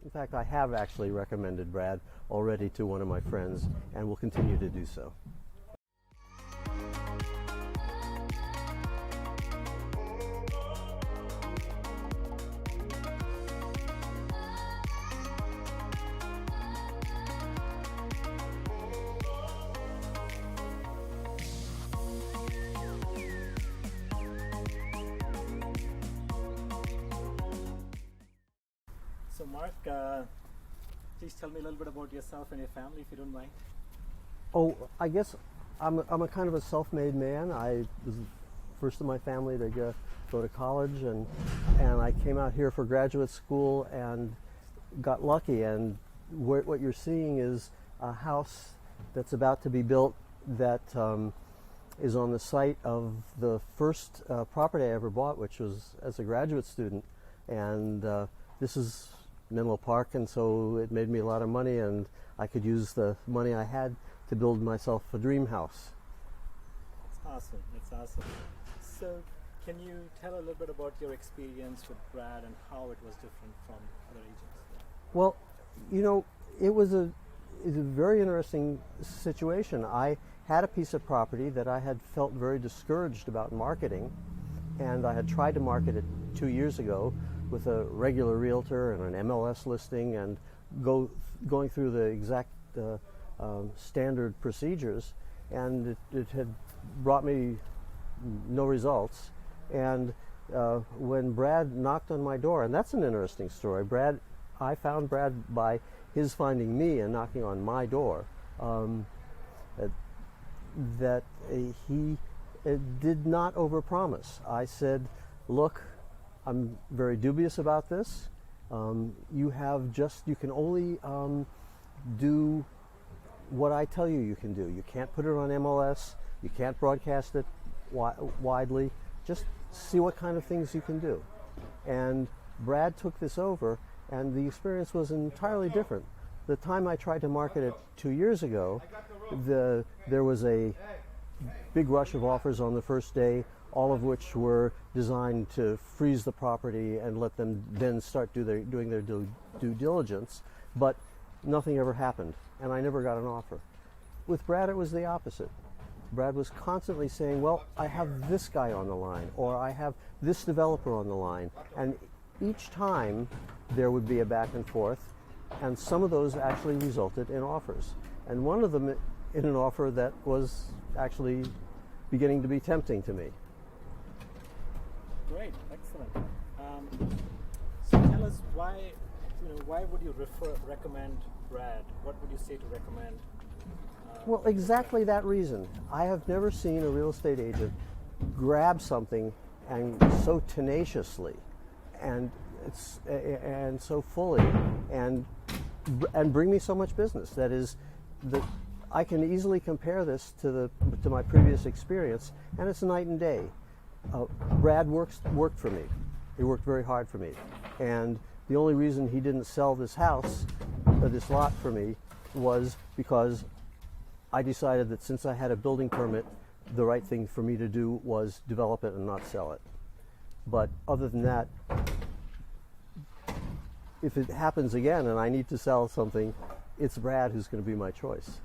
In fact, I have actually recommended Brad already to one of my friends and will continue to do so. So Mark, please tell me a little bit about yourself and your family, if you don't mind. Oh, I guess I'm a kind of a self-made man. I was the first of my family to go to college, and I came out here for graduate school and got lucky. And what you're seeing is a house that's about to be built that is on the site of the first property I ever bought, which was as a graduate student. And this is Menlo Park, and so it made me a lot of money, and I could use the money I had to build myself a dream house. That's awesome. That's awesome. So, can you tell a little bit about your experience with Brad and how it was different from other agents? Well, you know, it was a very interesting situation. I had a piece of property that I had felt very discouraged about marketing, and I had tried to market it 2 years ago with a regular realtor and an MLS listing, and going through the exact standard procedures, and it had brought me no results. And when Brad knocked on my door, and that's an interesting story. I found Brad by his finding me and knocking on my door. That he did not overpromise. I said, "Look, I'm very dubious about this. You can only do what I tell you can do. You can't put it on MLS. You can't broadcast it widely. Just see what kind of things you can do." And Brad took this over, and the experience was entirely different. The time I tried to market it 2 years ago, there was a big rush of offers on the first day, all of which were designed to freeze the property and let them then start doing their due diligence. But nothing ever happened, and I never got an offer. With Brad, it was the opposite. Brad was constantly saying, "Well, I have this guy on the line," or "I have this developer on the line." And each time there would be a back and forth, and some of those actually resulted in offers. And one of them in an offer that was actually beginning to be tempting to me. Great, excellent. So tell us why would you recommend Brad? What would you say to recommend? Well, exactly that reason. I have never seen a real estate agent grab something and so tenaciously and so fully and bring me so much business. That is, I can easily compare this to my previous experience, and it's night and day. Brad worked for me. He worked very hard for me, and the only reason he didn't sell this house, or this lot for me, was because I decided that since I had a building permit, the right thing for me to do was develop it and not sell it. But other than that, if it happens again and I need to sell something, it's Brad who's going to be my choice.